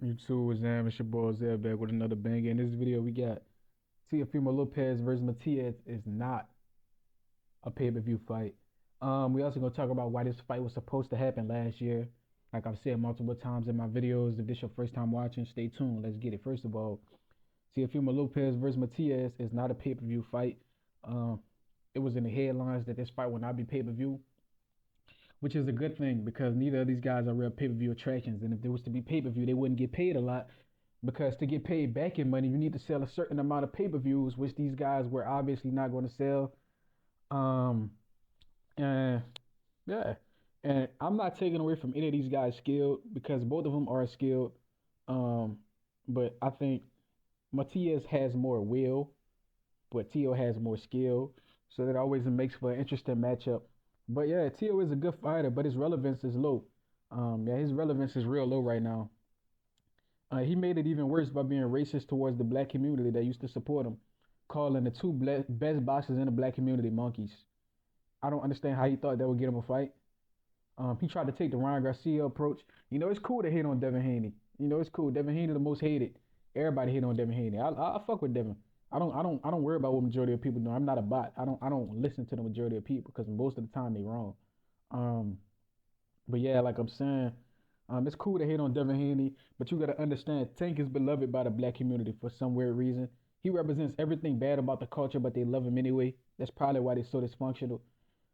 YouTube was It's your boy Zeb back with another banger. In this video, we got Teofimo Lopez versus Matias is not a pay-per-view fight. We also gonna talk about why this fight was supposed to happen last year. Like I've said multiple times in my videos, if this your first time watching, stay tuned. Let's get it. First of all, Teofimo Lopez versus Matias is not a pay-per-view fight. Um, it was in the headlines that this fight will not be pay-per-view, which is a good thing because neither of these guys are real pay-per-view attractions. And if there was to be pay-per-view, they wouldn't get paid a lot because to get paid back in money, you need to sell a certain amount of pay-per-views, which these guys were obviously not going to sell. Um, and yeah, and I'm not taking away from any of these guys' skill because both of them are skilled. Um, but I think Matias has more will, but Tio has more skill, so that always makes for an interesting matchup. But yeah, Tio is a good fighter, but his relevance is low. Yeah, his relevance is real low right now. He made it even worse by being racist towards the black community that used to support him, calling the two best boxers in the black community monkeys. I don't understand how he thought that would get him a fight. He tried to take the Ryan Garcia approach. You know, it's cool to hate on Devin Haney. You know, it's cool. Devin Haney the most hated. Everybody hate on Devin Haney. I fuck with Devin. I don't worry about what majority of people do. I'm not a bot. I don't listen to the majority of people because most of the time they wrong. Um, but yeah, like I'm saying, it's cool to hate on Devin Haney, but you gotta understand Tank is beloved by the black community for some weird reason. He represents everything bad about the culture, but they love him anyway. That's probably why they're so dysfunctional.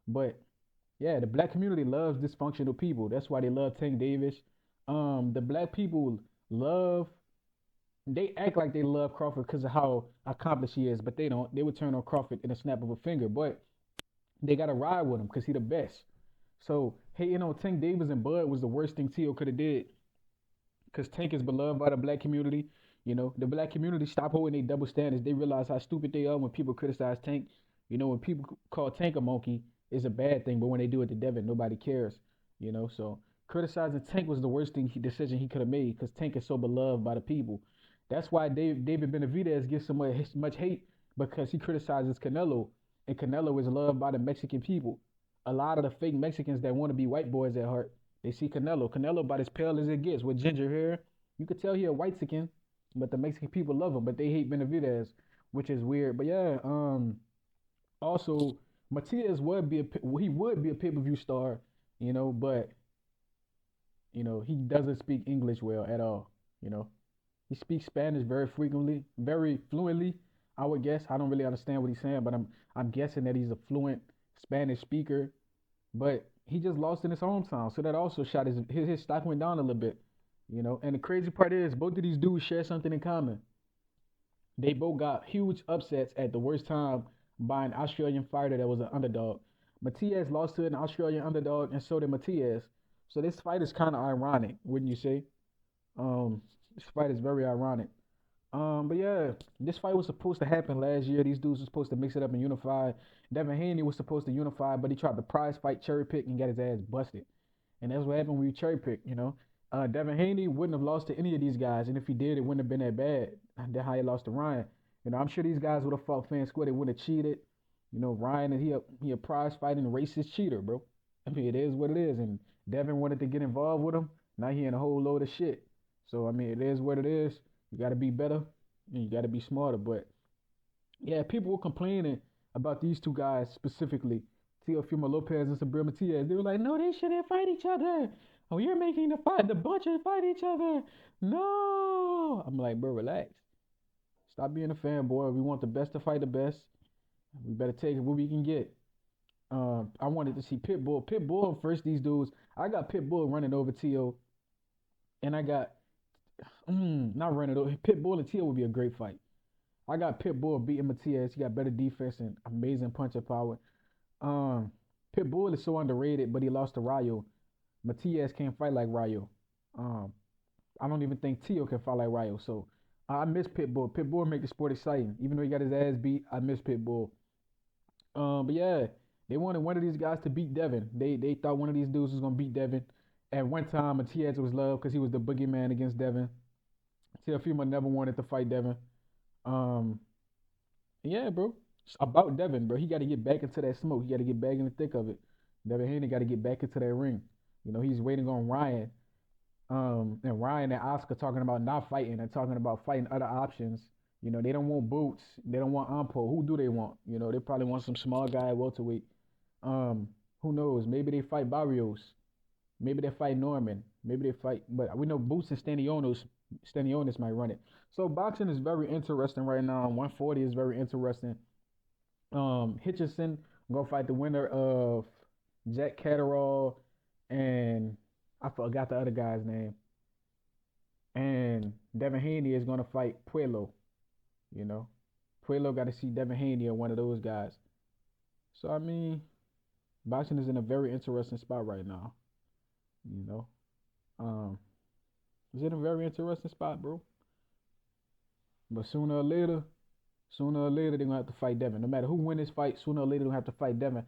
But yeah, the black community loves dysfunctional people. That's why they love Tank Davis. The black people love they act like they love Crawford because of how accomplished he is, but they don't. They would turn on Crawford in a snap of a finger, but they gotta ride with him because he the best. So hating on Tank Davis and Bud was the worst thing Tio could have did because Tank is beloved by the black community. You know, the black community stop holding their double standards. They realize how stupid they are when people criticize Tank. You know, when people call Tank a monkey, it's a bad thing, but when they do it to Devin, nobody cares. You know, so criticizing Tank was the worst decision he could have made because Tank is so beloved by the people. That's why David Benavidez gets so much hate because he criticizes Canelo, and Canelo is loved by the Mexican people. A lot of the fake Mexicans that want to be white boys at heart, they see Canelo. Canelo about as pale as it gets with ginger hair. You could tell he a white skin, but the Mexican people love him, but they hate Benavidez, which is weird. But yeah, also Matias would be a pay-per-view star, but he doesn't speak English well at all. You know, he speaks Spanish very frequently, very fluently. I would guess. I don't really understand what he's saying, but I'm guessing that he's a fluent Spanish speaker. But he just lost in his hometown, so that also shot his stock went down a little bit. And the crazy part is both of these dudes share something in common. They both got huge upsets at the worst time by an Australian fighter that was an underdog. Matias lost to an Australian underdog, and so did Matias. So this fight is kind of ironic, wouldn't you say? This fight is very ironic. But yeah, this fight was supposed to happen last year. These dudes were supposed to mix it up and unify. Devin Haney was supposed to unify, but he tried to prize fight cherry pick and got his ass busted. And that's what happened when you cherry pick. Devin Haney wouldn't have lost to any of these guys, and if he did, it wouldn't have been that bad. That's how he lost to Ryan. I'm sure these guys would have fought fan square. They wouldn't have cheated. Ryan and he a prize fighting racist cheater, bro. I mean, it is what it is. And Devin wanted to get involved with him. Now he in a whole load of shit. So I mean, it is what it is. You got to be better and you got to be smarter. But yeah, people were complaining about these two guys specifically, Teofimo Lopez and Subriel Matias. They were like, no, they shouldn't fight each other. Oh, you're making the bunches fight each other. No. I'm like, bro, relax. Stop being a fanboy. We want the best to fight the best. We better take what we can get. I wanted to see Pitbull. Pitbull first, these dudes. I got Pitbull running over Tio, and I got not running over Pitbull and Tio would be a great fight. I got Pitbull beating Matias. He got better defense and amazing punching power. Um, Pitbull is so underrated, but he lost to Rayo. Matias can't fight like Rayo. Um, I don't even think Tio can fight like Rayo. So I miss Pitbull. Pitbull make the sport exciting. Even though he got his ass beat, I miss Pitbull. But yeah, they wanted one of these guys to beat Devin. They thought one of these dudes was gonna beat Devin. At one time, Matias was loved because he was the boogeyman against Devin. Teofimo never wanted to fight Devin. Um, yeah, bro. It's about Devin, bro. He got to get back into that smoke. He got to get back in the thick of it. Devin Haney got to get back into that ring. He's waiting on Ryan. And Ryan and Oscar talking about not fighting and talking about fighting other options. You know, they don't want Boots. They don't want Ampo. Who do they want? You know, they probably want some small guy at welterweight. Um, who knows? Maybe they fight Barrios. Maybe they fight Norman. Maybe they fight, but we know Boots and Stanionis might run it. So boxing is very interesting right now. 140 is very interesting. Hitchison gonna fight the winner of Jack Catterall and I forgot the other guy's name. And Devin Haney is gonna fight Puello. You know, Puello got to see Devin Haney or one of those guys. So I mean, boxing is in a very interesting spot right now. You know, um, it's in a very interesting spot, bro. But sooner or later they're gonna have to fight Devin. No matter who win this fight, sooner or later they're gonna have to fight Devin.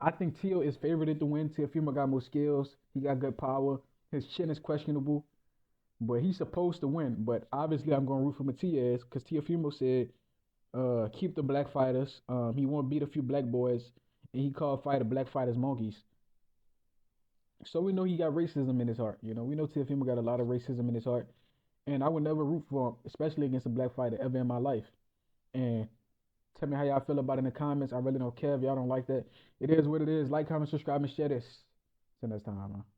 I think Teal is favored to win. Teofimo got more skills. He got good power. His chin is questionable, but he's supposed to win. But obviously, I'm gonna root for Matias because Teofimo said, keep the black fighters. He won't beat a few black boys, and he called fighter black fighters monkeys. So we know he got racism in his heart. You know, we know Teofimo got a lot of racism in his heart, and I would never root for him, especially against a black fighter ever in my life. And tell me how y'all feel about it in the comments. I really don't care if y'all don't like that. It is what it is. Like, comment, subscribe, and share this. Till next time, man.